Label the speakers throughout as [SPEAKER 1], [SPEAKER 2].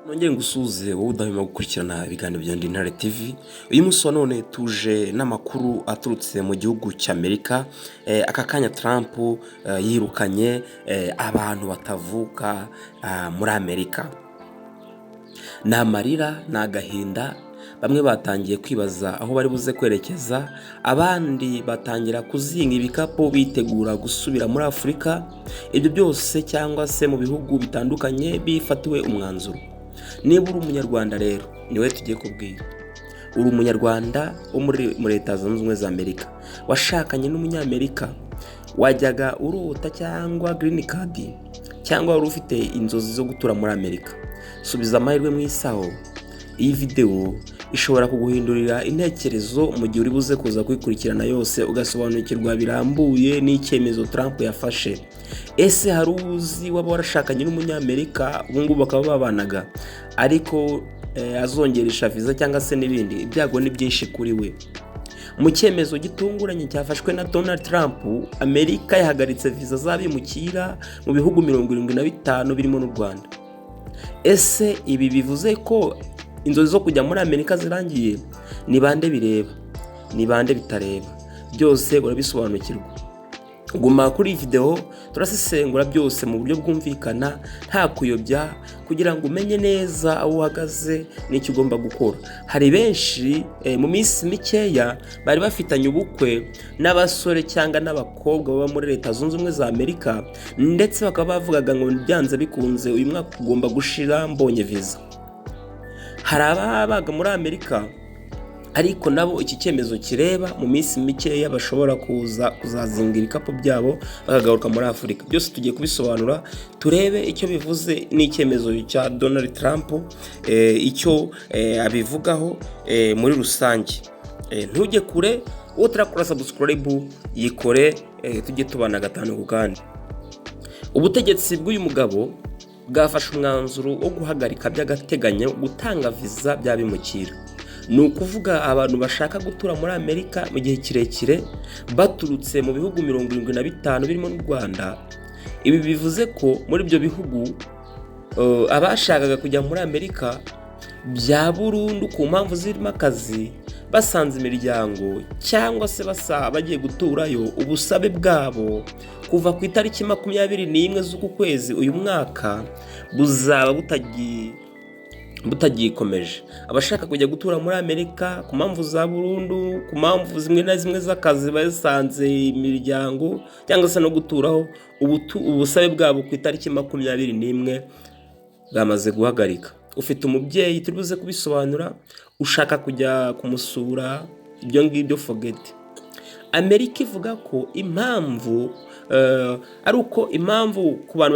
[SPEAKER 1] Nongeye ngusuze wowe udahwema gukurikirana ibiganiro bya Intare TV. Uyu munsi wa none tuje n'amakuru aturutse mu gihugu cy'Amerika. Aka kanya Trump yirukanye abantu batavuka muri Amerika. Ni amarira, ni agahinda. Bamwe batangiye kwibaza aho bari buze kwerekeza, abandi batangira kuzinga ibikapu bitegura gusubira muri Afurika. Ibyo byose cyangwa se mu bihugu bitandukanye bifatiwe umwanzuro. Niba uri umunyarwanda rero niwe tugiye kubwira. Uri umunyarwanda wo muri Leta Zunze Ubumwe za Amerika, washakanye n'umunyamerika, wajyaga urota cyangwa green card, cyangwa wari ufite inzozi zo gutura muri Amerika, subiza amahirwe mu isaho. Iyi video ishobora kuguhindurira intekerezo mu gihe uri buze kuza kwikurikirana yose, ugasobanukirwa birambuye n'icyemezo Trump yafashe. Ese hari uzi waba warashakanye n'umunyamerika ubu ngubu bakaba babanaga, ariko azongeresha visa cyangwa se n'ibindi, ibyago ni byinshi kuri we. Mu cyemezo gitunguranye cyafashwe na Donald Trump, Amerika yahagaritse visa z'abimukira mu bihugu 75 birimo n'u Rwanda. Ese ibi bivuze ko inzozi zo kujya muri Amerika zirangiye? Ni bande bireba, ni bande bitareba? Byose urabisobanukirwa. Guma kuri video, turasesengura byose mu buryo bwumvikana nta kuyobya, kugira ngo umenye neza aho uhagaze n'icyo ugomba gukora. Hari benshi mu minsi mikeya bari bafitanye ubukwe n'abasore cyangwa n'abakobwa baba muri Leta Zunze Ubumwe za Amerika, ndetse bakaba bavugaga ngo byanze bikunze uyu mwaka ugomba gushira mbonye visa. Hari ababaga muri Amerika ariko nabo iki cyemezo kireba, mu minsi mikeya bashobora kuzazinga ibikapu byabo bakagaruka muri Afurika. Byose tugiye kubisobanura, turebe icyo bivuze n'icyemezo cya Donald Trump, icyo abivugaho muri rusange. Ntujye kure, utarakora subscribe yikore, tujye tubana gatanu ku kandi. Ubutegetsi bw'uyu mugabo bwafashe umwanzuro wo guhagarika by'agateganyo gutanga visa by'abimukira. Ni ukuvuga abantu bashaka gutura muri Amerika mu gihe kirekire baturutse mu bihugu 75 birimo n'u Rwanda. Ibi bivuze ko muri ibyo bihugu abashakaga kujya muri Amerika bya burundu ku mpamvu zirimo akazi, basanze imiryango cyangwa se bagiye guturayo, ubusabe bwabo kuva ku itariki 21 z'uku kwezi uyu mwaka buzaba butagikomeje. Abashaka kujya gutura muri Amerika ku mpamvu za burundu, ku mpamvu zimwe na zimwe z'akazi basanze imiryango cyangwa se no guturaho, ubusabe bwabo ku itariki 21 bwamaze guhagarika. Ufite umubyeyi turibuze kubisobanura, ushaka kujya kumusura, ibyo ngibyo forget. Amerika ivuga ko impamvu ari uko ku bantu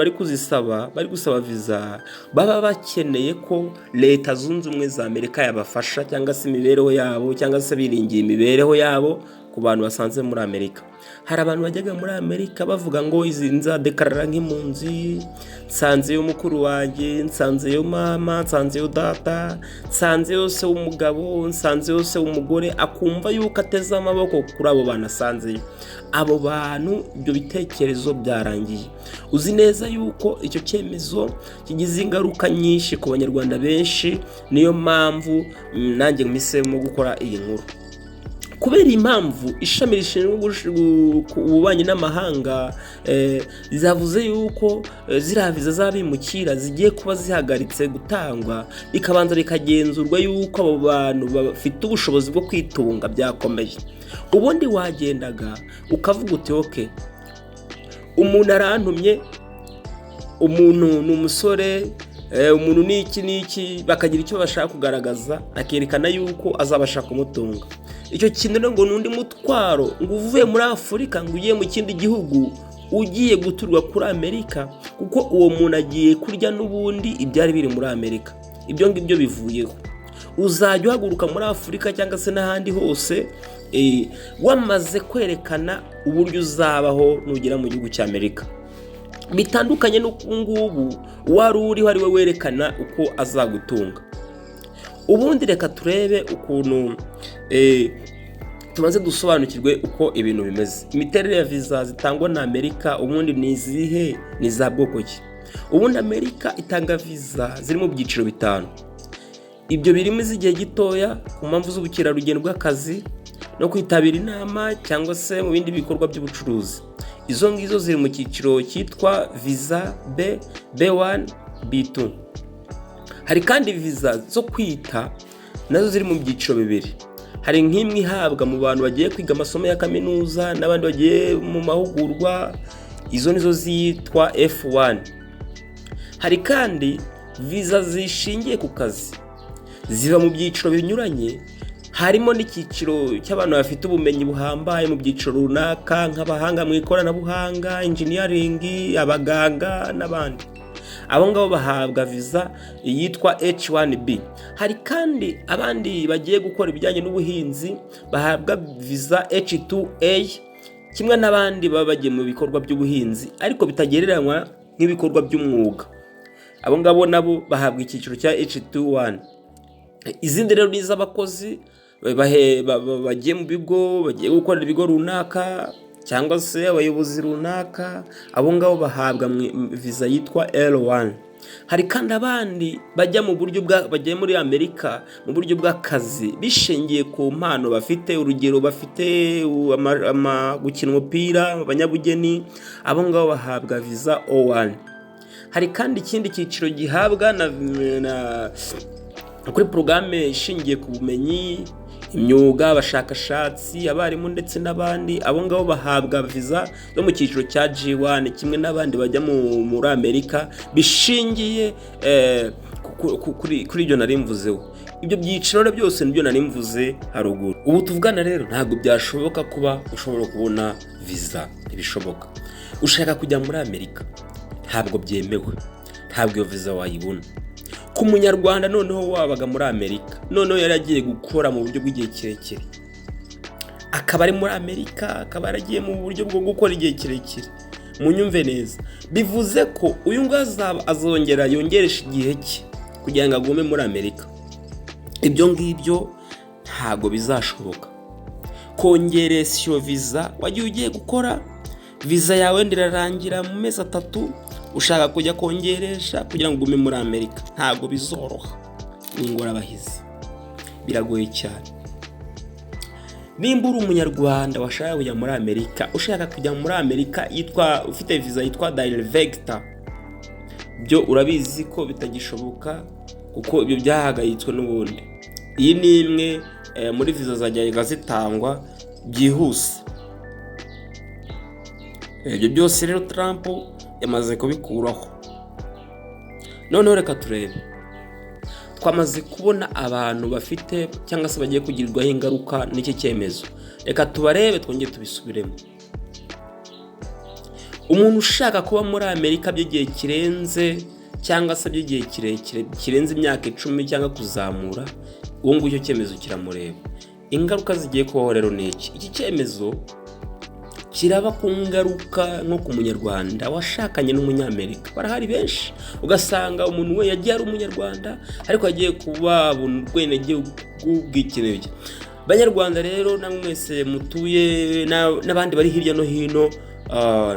[SPEAKER 1] bari gusaba visa baba bakeneye ko Leta Zunze Ubumwe za Amerika yabafasha, cyangwa se imibereho yabo, cyangwa se biringiye imibereho yabo ku bantu basanze muri Amerika. Hari abantu bajyaga muri Amerika bavuga ngo izi nzadekarara nk'impunzi, nsanzeyo mukuru wanjye, nsanzeyo mama, nsanzeyo data, nsanzeyo se w'umugabo, nsanzeyo se w'umugore, akumva yuko ateze amaboko kuri abo bantu asanzeyo. Abo bantu ibyo bitekerezo byarangiye. Uzi neza yuko icyo cyemezo kigize ingaruka nyinshi ku banyarwanda benshi, niyo mpamvu nanjye mpisemo gukora iyi nkuru. Kubera impamvu ishami rishinzwe ububanyi n'amahanga zavuze yuko ziriya viza z'abimukira zigiye kuba zihagaritse gutangwa, bikabanza bikagenzurwa yuko abo bantu bafite ubushobozi bwo kwitunga byakomeje. Ubundi wagendaga ukavuga uti okay, umuntu arantumye, umuntu ni umusore, umuntu n'iki bakagira icyo bashaka kugaragaza, akerekana yuko azabasha kumutunga. Icyo kintu ngo nundi mutwaro ngo uvuye muri Afurika ngo ugiye mu kindi gihugu ugiye guturwa kuri Amerika, kuko uwo muntu agiye kurya n'ubundi ibyari biri muri Amerika. Ibyo ngibyo bivuyeho. Uzajya uhaguruka muri Afurika cyangwa se n'ahandi hose wamaze kwerekana uburyo uzabaho nugera mu gihugu cy'Amerika. Bitandukanye n'ukungubu wari uriho ari we werekana uko azagutunga. Ubundi reka turebe ukuntu tumaze dusobanukirwe uko ibintu bimeze. Imiterere ya visa zitangwa na Amerika ubundi ni izihe, ni za bwoko ki? ubundi Amerika itanga viza ziri mu byiciro bitanu. Ibyo birimo iz'igihe gitoya ku mpamvu z'ubukerarugendo bw'akazi no kwitabira inama cyangwa se mu bindi bikorwa by'ubucuruzi. Izo ngizo ziri mu cyiciro cyitwa viza B, B1, B2. Hari kandi viza zo kwita nazo ziri mu byiciro bibiri. Hari nk'imwe ihabwa mu bantu bagiye kwiga amasomo ya kaminuza n'abandi bagiye mu mahugurwa, izo nizo zitwa F1. Hari kandi viza zishingiye ku kazi, ziba mu byiciro binyuranye, harimo n'icyiciro cy'abantu bafite ubumenyi buhambaye mu byiciro runaka nk'abahanga mu ikoranabuhanga, engineering, abaganga n'abandi. Abo ngabo bahabwa viza yitwa H1B. Hari kandi abandi bagiye gukora ibijyanye n'ubuhinzi bahabwa viza H2A, kimwe n'abandi baba bagiye mu bikorwa by'ubuhinzi ariko bitagereranywa nk'ibikorwa by'umwuga. Abo ngabo nabo bahabwa icyiciro cya H21. Izindi rero ni iz'abakozi bagiye mu bigo, bagiye gukorera ibigo runaka cyangwa se abayobozi runaka, abo ngabo bahabwa viza yitwa L1. Hari kandi abandi bajya mu buryo bagiye muri Amerika mu buryo bw'akazi bishingiye ku mpano bafite, urugero bafite gukina umupira, abanyabugeni, abo ngabo bahabwa viza O1. Hari kandi ikindi cyiciro gihabwa kuri porogaramu ishingiye ku bumenyi, imyuga, abashakashatsi, abarimu ndetse n'abandi. Abo ngabo bahabwa viza yo mu cyiciro cya G1 kimwe n'abandi bajya muri Amerika bishingiye kuri ibyo nari mvuzeho. Ibyo byiciro byose nibyo nari mvuze haruguru. Ubu tuvugana rero ntabwo byashoboka kuba ushobora kubona viza, ntibishoboka. Ushaka kujya muri Amerika ntabwo byemewe, ntabwo iyo viza wayibona. Ku munyarwanda noneho wabaga muri Amerika, noneho yaragiye gukora mu buryo bw'igihe kirekire, akaba ari muri Amerika, akaba yaragiye mu buryo bwo gukora igihe kirekire, munyumve neza, bivuze ko uyu ngazaba azongera yongeresha igihe cye kugira ngo agume muri Amerika. Ibyo ngibyo ntabwo bizashoboka. Kongeresha iyo viza wagiye ugiye gukora, viza yawe ndirarangira mu mezi 3, ushaka kujya kongeresha kugira ngo ugume muri Amerika, ntabwo bizoroha. Ni ingorabahizi, biragoye cyane. Nimba uri umunyarwanda washaka kujya muri Amerika, ushaka kujya muri Amerika ufite viza yitwa Direct, byo urabizi ko bitagishoboka kuko ibyo byahagayitswe n'ubundi. Iyi ni imwe muri viza zajyaga zitangwa byihuse. Ibyo byose rero Trump yamaze kubikuraho. Noneho reka turebe, twamaze kubona abantu bafite cyangwa se bagiye kugirirwaho ingaruka n'iki cyemezo. Reka tubarebe twongeye tubisubiremo. Umuntu ushaka kuba muri Amerika by'igihe kirenze cyangwa se by'igihe kirekire kirenze imyaka 10 cyangwa kuzamura, uwo ngicyo cyemezo kiramureba. Ingaruka zigiye kubaho rero n'iki? Iki cyemezo kiraba ku ngaruka nko ku munyarwanda washakanye n'umunyamerika. Barahari benshi, ugasanga umuntu we yagiye ari umunyarwanda ariko yagiye kuba ubwenegihugu bw'ikinege. Banyarwanda rero namwe mwese mutuye n'abandi bari hirya no hino,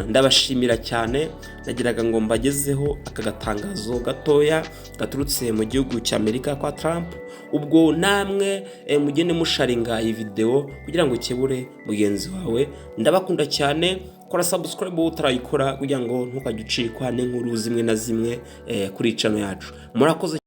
[SPEAKER 1] ndabashimira cyane. Nagiraga ngo mbagezeho aka gatangazo gatoya gaturutse mu gihugu cy'Amerika kwa Trump. Ubwo namwe mugende musharinga iyi video kugira ngo kebure mugenzi wawe. Ndabakunda cyane. Kora subscribe utarayikora kugira ngo ntukajye ucikwa n'inkuru zimwe na zimwe kuri channel yacu. Murakoze.